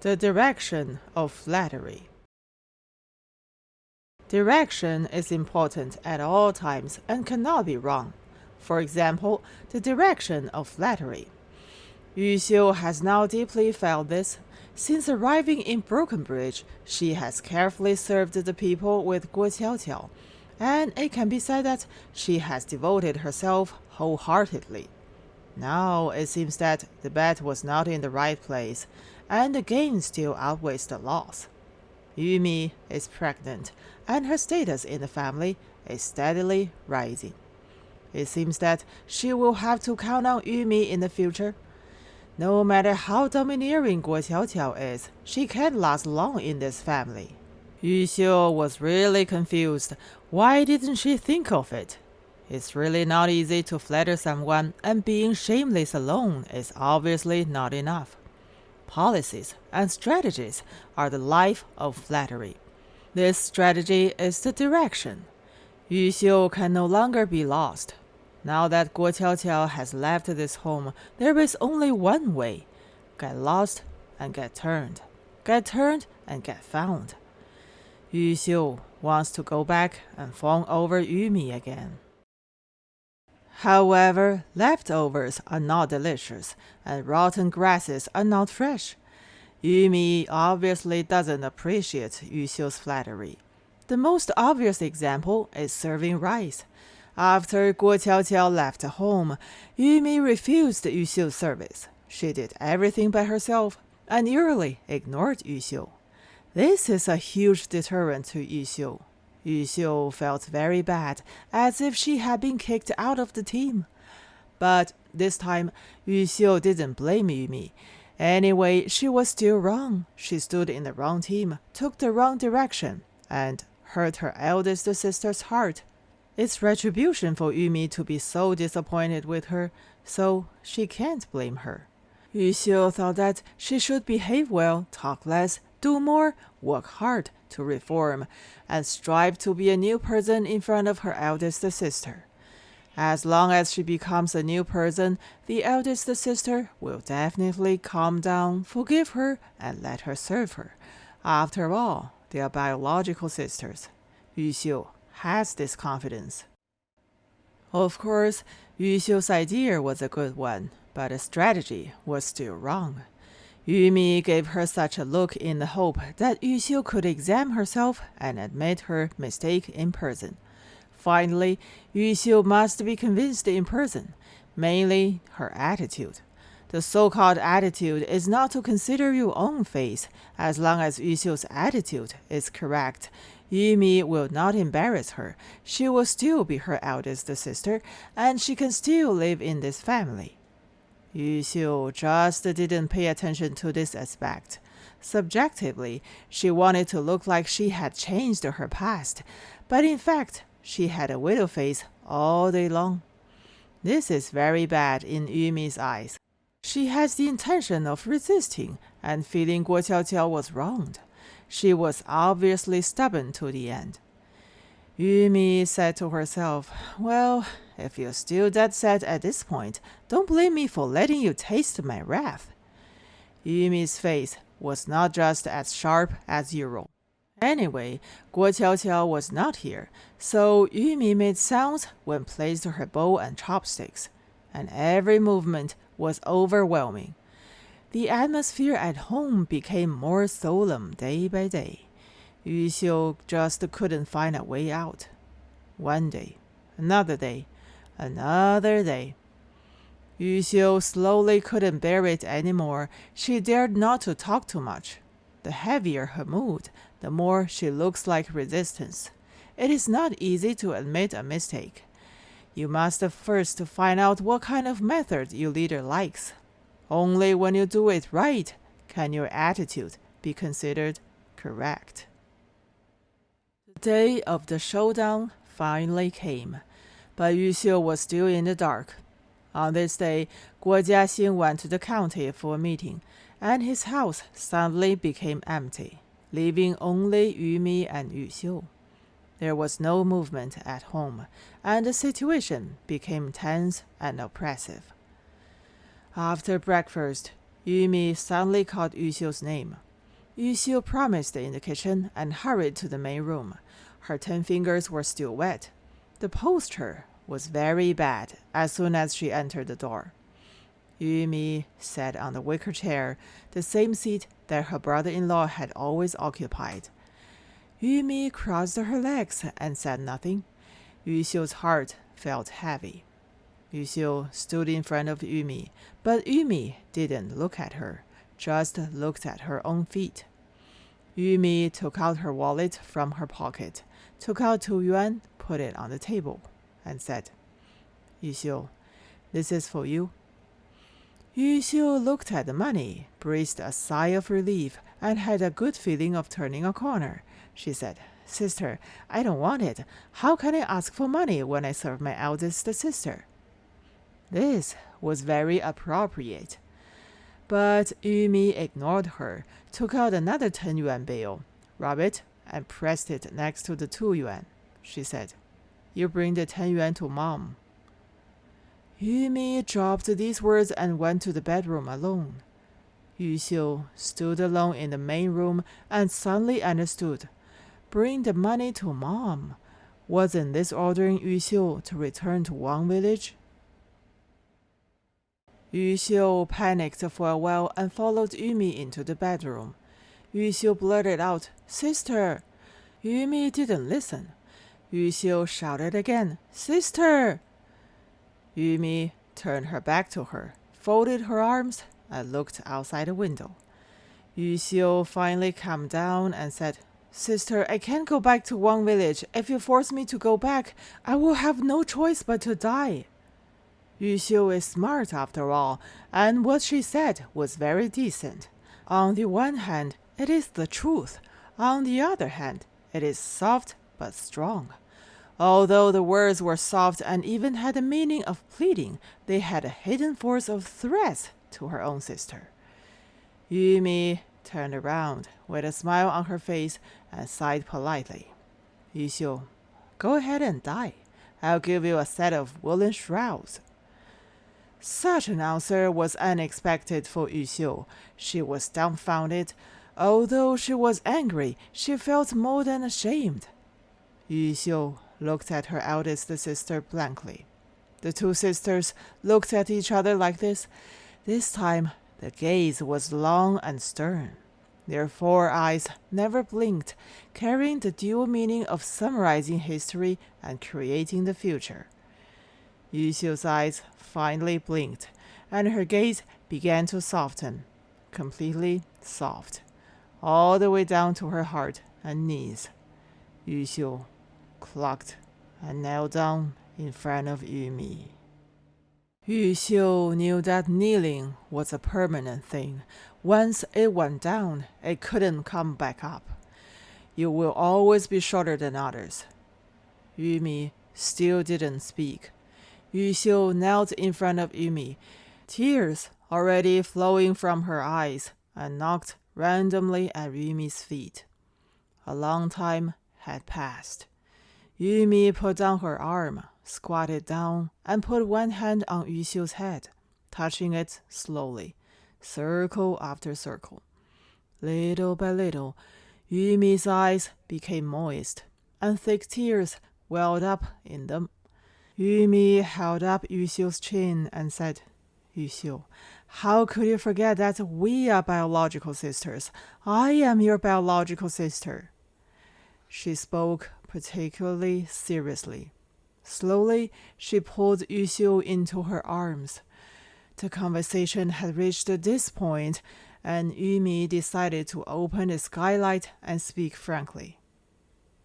The direction of flattery. Direction is important at all times and cannot be wrong. For example, the direction of flattery. Yu Xiu has now deeply felt this. Since arriving in Broken Bridge, she has carefully served the people with GuoQiaoqiao, and it can be said that she has devoted herself wholeheartedly. Now it seems that the bet was not in the right place, and the gain still outweighs the loss. Yumi is pregnant, and her status in the family is steadily rising. It seems that she will have to count on Yumi in the future. No matter how domineering GuoQiaoqiao is, she can't last long in this family. Yu Xiu was really confused. Why didn't she think of it? It's really not easy to flatter someone, and being shameless alone is obviously not enough. Policies and strategies are the life of flattery. This strategy is the direction. Yu Xiu can no longer be lost. Now that GuoQiaoqiao has left this home, there is only one way. Get lost and get turned. Get turned and get found. Yu Xiu wants to go back and fawn over Yumi again. However, leftovers are not delicious, and rotten grasses are not fresh. Yumi obviously doesn't appreciate Yu Xiu's flattery. The most obvious example is serving rice. After GuoQiaoqiao left home, Yumi refused Yu Xiu's service. She did everything by herself and eerily ignored Yu Xiu. This is a huge deterrent to Yu Xiu. Yu Xiu felt very bad, as if she had been kicked out of the team. But this time, Yu Xiu didn't blame Yumi. Anyway, she was still wrong. She stood in the wrong team, took the wrong direction, and hurt her eldest sister's heart. It's retribution for Yumi to be so disappointed with her, so she can't blame her. Yu Xiu thought that she should behave well, talk less, do more, work hard to reform, and strive to be a new person in front of her eldest sister. As long as she becomes a new person, the eldest sister will definitely calm down, forgive her, and let her serve her. After all, they are biological sisters. Yu Xiu has this confidence. Of course, Yu Xiu's idea was a good one, but the strategy was still wrong. Yumi gave her such a look in the hope that Yu Xiu could examine herself and admit her mistake in person. Finally, Yu Xiu must be convinced in person, mainly her attitude. The so-called attitude is not to consider your own face. As long as Yu Xiu's attitude is correct, Yumi will not embarrass her. She will still be her eldest sister, and she can still live in this family. Yu Xiu just didn't pay attention to this aspect. Subjectively, she wanted to look like she had changed her past, but in fact, she had a widow face all day long. This is very bad in Yumi's eyes. She has the intention of resisting and feeling GuoQiaoqiao was wronged. She was obviously stubborn to the end. Yumi said to herself, well, if you're still dead set at this point, don't blame me for letting you taste my wrath. Yumi's face was not just as sharp as usual. Anyway, GuoQiaoqiao was not here, so Yumi made sounds when placed her bowl and chopsticks, and every movement was overwhelming. The atmosphere at home became more solemn day by day. Yu Xiu just couldn't find a way out. One day, another day, another day. Yu Xiu slowly couldn't bear it anymore. She dared not to talk too much. The heavier her mood, the more she looks like resistance. It is not easy to admit a mistake. You must first find out what kind of method your leader likes. Only when you do it right can your attitude be considered correct. The day of the showdown finally came, but Yu Xiu was still in the dark. On this day, Guo Jiaxing went to the county for a meeting, and his house suddenly became empty, leaving only Yumi and Yu Xiu. There was no movement at home, and the situation became tense and oppressive. After breakfast, Yumi suddenly called Yu Xiu's name. Yu Xiu promised in the kitchen and hurried to the main room. Her 10 fingers were still wet. The posture was very bad as soon as she entered the door. Yumi sat on the wicker chair, the same seat that her brother-in-law had always occupied. Yumi crossed her legs and said nothing. Yu Xiu's heart felt heavy. Yu Xiu stood in front of Yumi, but Yumi didn't look at her, just looked at her own feet. Yumi took out her wallet from her pocket, took out 2 yuan, put it on the table, and said, Yu Xiu, this is for you. Yu Xiu looked at the money, breathed a sigh of relief, and had a good feeling of turning a corner. She said, Sister, I don't want it. How can I ask for money when I serve my eldest sister? This was very appropriate. But Yumi ignored her, took out another 10 yuan bill, rubbed it, and pressed it next to the 2 yuan. She said, You bring the 10 yuan to Mom. Yumi dropped these words and went to the bedroom alone. Yu Xiu stood alone in the main room and suddenly understood. Bring the money to Mom. Wasn't this ordering Yu Xiu to return to Wang village? Yu Xiu panicked for a while and followed Yumi into the bedroom. Yu Xiu blurted out, Sister! Yumi didn't listen. Yu Xiu shouted again, Sister! Yumi turned her back to her, folded her arms, and looked outside the window. Yu Xiu finally calmed down and said, Sister, I can't go back to Wang village. If you force me to go back, I will have no choice but to die. Yu Xiu is smart after all, and what she said was very decent. On the one hand, it is the truth. On the other hand, it is soft but strong. Although the words were soft and even had the meaning of pleading, they had a hidden force of threat to her own sister. Yumi turned around with a smile on her face and sighed politely. Yu Xiu, go ahead and die. I'll give you a set of woolen shrouds. Such an answer was unexpected for Yu Xiu. She was dumbfounded. Although she was angry, she felt more than ashamed. Yu Xiu looked at her eldest sister blankly. The 2 sisters looked at each other like this. This time, the gaze was long and stern. Their 4 eyes never blinked, carrying the dual meaning of summarizing history and creating the future. Yu Xiu's eyes finally blinked, and her gaze began to soften, completely soft, all the way down to her heart and knees. Yu Xiu clucked and knelt down in front of Yumi. Yu Xiu knew that kneeling was a permanent thing. Once it went down, it couldn't come back up. You will always be shorter than others. Yumi still didn't speak. Yu Xiu knelt in front of Yumi, tears already flowing from her eyes, and knocked randomly at Yumi's feet. A long time had passed. Yumi put down her arm, squatted down, and put one hand on Yu Xiu's head, touching it slowly, circle after circle. Little by little, Yumi's eyes became moist, and thick tears welled up in them. Yumi held up Yu Xiu's chin and said, Yu Xiu, how could you forget that we are biological sisters? I am your biological sister. She spoke particularly seriously. Slowly, she pulled Yu Xiu into her arms. The conversation had reached this point, and Yumi decided to open the skylight and speak frankly.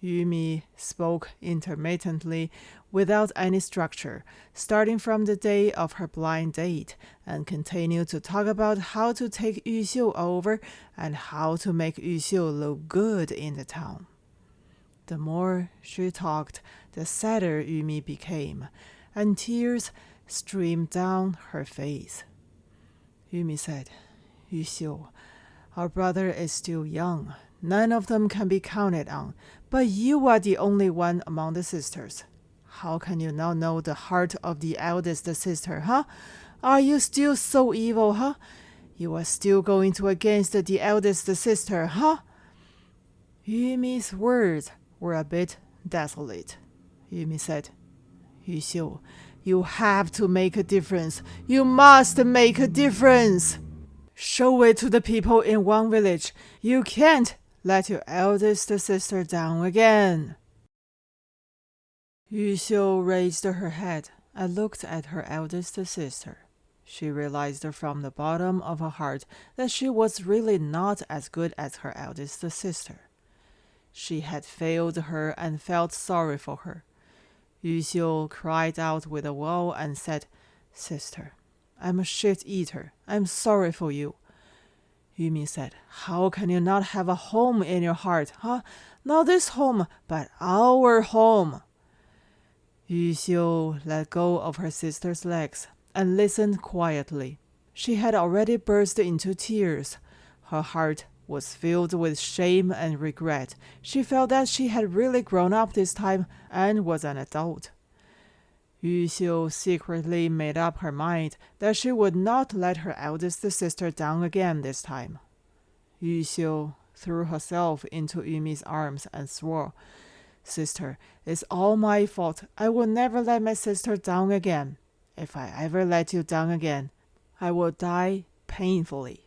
Yumi spoke intermittently, without any structure, starting from the day of her blind date, and continued to talk about how to take Yu Xiu over and how to make Yu Xiu look good in the town. The more she talked, the sadder Yumi became, and tears streamed down her face. Yumi said, Yu Xiu, our brother is still young. None of them can be counted on, but you are the only one among the sisters. How can you not know the heart of the eldest sister, huh? Are you still so evil, huh? You are still going to against the eldest sister, huh? Yumi's words were a bit desolate. Yumi said, Yuxiu, you have to make a difference. You must make a difference. Show it to the people in one village. You can't let your eldest sister down again. Yuxiu raised her head and looked at her eldest sister. She realized from the bottom of her heart that she was really not as good as her eldest sister. She had failed her and felt sorry for her. Yuxiu cried out with a wail and said, Sister, I'm a shit-eater. I'm sorry for you. Yumi said, How can you not have a home in your heart, huh? Not this home, but our home. Yuxiu let go of her sister's legs and listened quietly. She had already burst into tears. Her heart was filled with shame and regret. She felt that she had really grown up this time and was an adult. Yuxiu secretly made up her mind that she would not let her eldest sister down again this time. Yuxiu threw herself into Yumi's arms and swore, Sister, it's all my fault. I will never let my sister down again. If I ever let you down again, I will die painfully.